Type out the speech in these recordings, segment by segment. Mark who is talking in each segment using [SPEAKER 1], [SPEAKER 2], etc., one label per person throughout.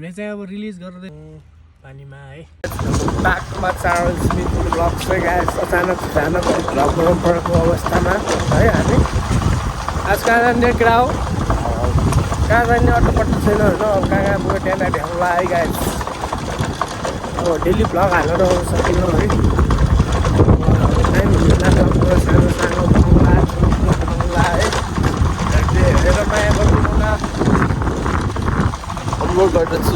[SPEAKER 1] हामीले चाहिँ अब रिलिज गर्दै पानीमा है
[SPEAKER 2] बाघमा चारो स्मिथ ब्लग चाहिँ गाइस अचानक भ्लग बनाउनु परेको अवस्थामा है हामी आज कहाँ जाने कुरा हो कहाँ जाने अटोपट्टो छैन होइन अब कहाँ पुग्यो त्यहाँ भ्याउँला है गाइस अब डेली भ्लग हालेर सकिनँ है टाइम सानो सानो बङ्गला है हेरेर माया गर्नु न अपलोड गर्दैछु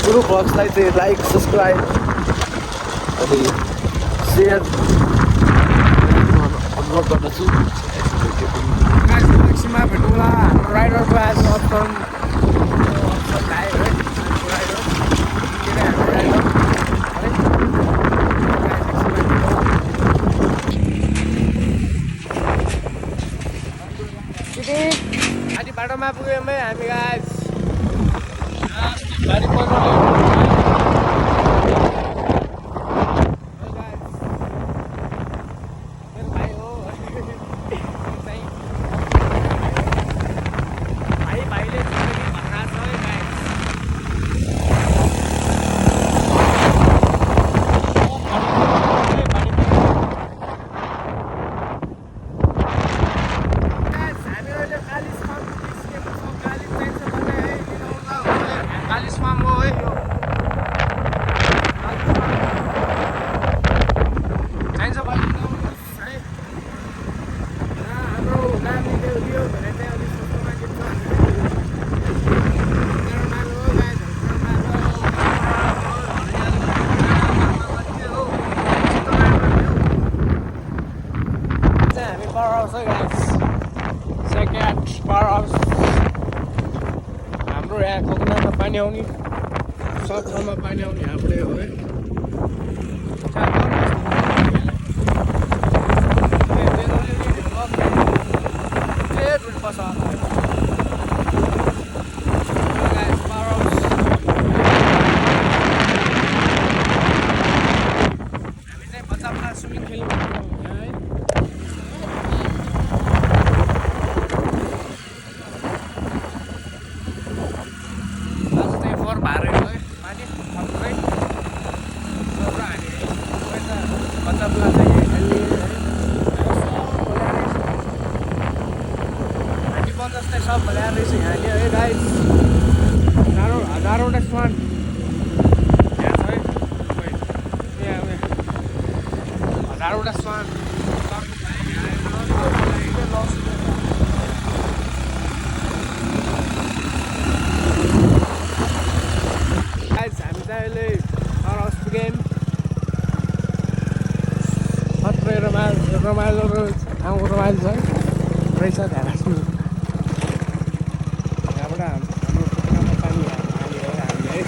[SPEAKER 2] गुरु ब्लग्सलाई चाहिँ लाइक सब्सक्राइब अनि सेयर अपलोड गर्दछु म्याक्सिममा भेटौँला हाम्रो राइडरको आज अप्सन आयो है आज बाटोमा पुग्यौँ है हामी गाइस गाडी हाम्रो यहाँ कोकनामा पानी आउने सब ठाउँमा पानी आउने हाम्रै हो है हामी चाहिँ बच्चामा स्विमिङ खेल्नु जस्तै सब भल्याएर रहेछ यहाँले है गाइस हजारवटा स्वान यहाँ छ है यहाँ हजारवटा स्वान गाइस हामी चाहिँ अहिले हराउस पुग्यौँ खत्रै रमाइलो ठाउँ रमाइलो छ रहेछ ध्यान राख्नु हाम्रो कुखुरामा पानी हाल्यो हामीले है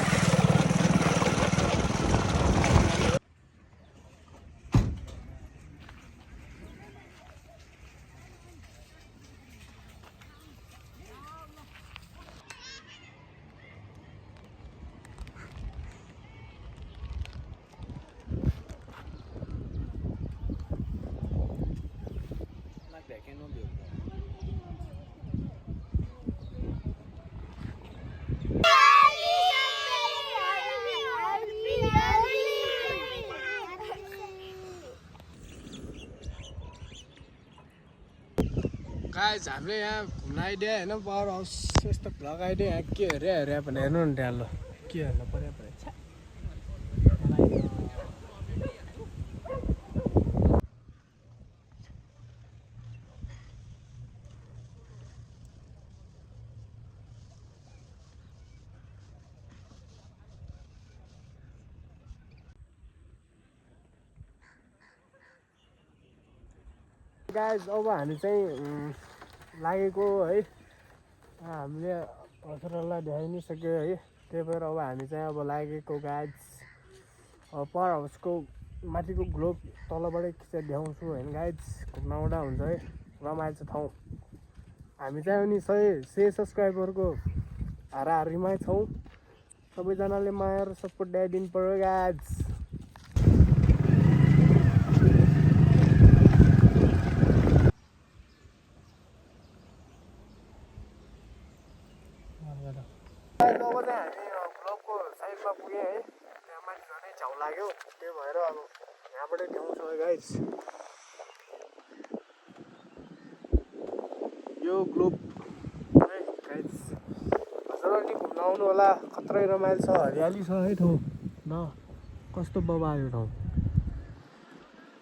[SPEAKER 2] गाइस हामीले यहाँ घुम्न आइदियो होइन पावर हाउस यस्तो भ्लग आइदियो यहाँ के हेरे भने हेर्नु नि त्यहाँ ल के हेर्नु पर्यो गाइस अब हामी चाहिँ लागेको है हामीले हजुरहरूलाई देखाइ नै सक्यो है त्यही भएर अब हामी चाहिँ अब लागेको गाइस पावर हाउसको माथिको ग्लोब तलबाटै खिचेर देखाउँछु होइन गाइस घुम्न आउँदा हुन्छ है रमाइलो छ ठाउँ हामी चाहिँ अनि 100 सब्सक्राइबरको हाराहारीमै छौँ सबैजनाले माया र सपोर्ट दिनु पर्यो गाइस चाहिँ हामी ब्लकको साइडमा पुग्यौँ है, त्यहाँ माथि झनै झ्याउ लाग्यो, त्यही भएर अब यहाँबाटै देखाउँछु है गाइस। यो ग्लोब है गाइस, हजुरहरू नि घुम्न आउनु होला, खत्रै रमाइलो छ, हरियाली छ है ठाउँ न, कस्तो बबा यो ठाउँ।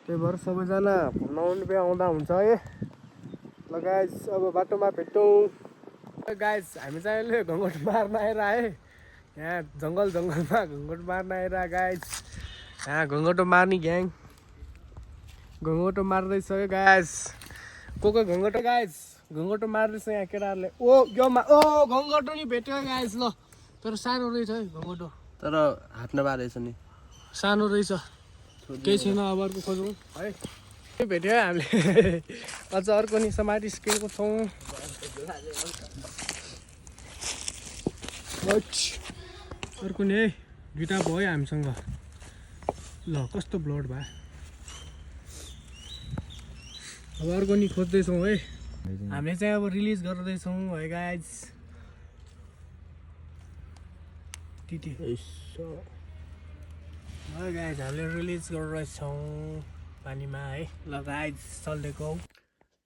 [SPEAKER 2] त्यही भएर सबैजना घुम्न आउनु आउँदा हुन्छ है। ल गाइस अब बाटोमा भेटौँ। गाइस हामी चाहिँ अहिले घुँघट मार्न आएर है, यहाँ जङ्गलमा घुँघट मार्न आएर गाइस, यहाँ घुँघटो मार्ने ग्याङ घुँघटो मार्दैछ है गाइस। को घुँघटो गाइस घुँघटो मार्दैछ यहाँ केटाहरूले। ओ घुँघटो नि भेट्यो गाइस। ल तर सानो रहेछ है घुँघटो,
[SPEAKER 3] तर हात नबारेछ नि,
[SPEAKER 2] सानो रहेछ, केही छैन, अब अर्को खोजौँ है। भेट्यो है हामीले अझ अर्को नि समातिसकेको छौँ। अर्को नि है, दुइटा भयो है हामीसँग। ल कस्तो ब्लड भयो, अब अर्को नि खोज्दैछौँ है। हामीले चाहिँ अब रिलिज गर्दैछौँ है गाइज। त्यति है गाइज, हामीले रिलिज गरिरहेछौँ पानीमा है। ल गाइज चल्देको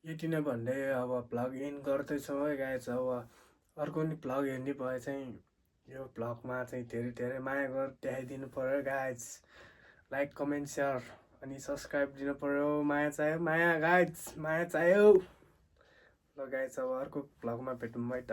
[SPEAKER 2] यति नै भन्दै अब भ्लग इन गर्दैछौँ है गाइज। अब अर्को नि भ्लग हेर्ने भए चाहिँ यो भ्लगमा चाहिँ धेरै माया गरेर देखाइदिनु पऱ्यो गाइज। लाइक कमेन्ट सेयर अनि सब्सक्राइब दिनु पऱ्यो। माया चाहियो, माया गाइज, माया चाहियो। ल गाइज अब अर्को भ्लगमा भेटौँ है त।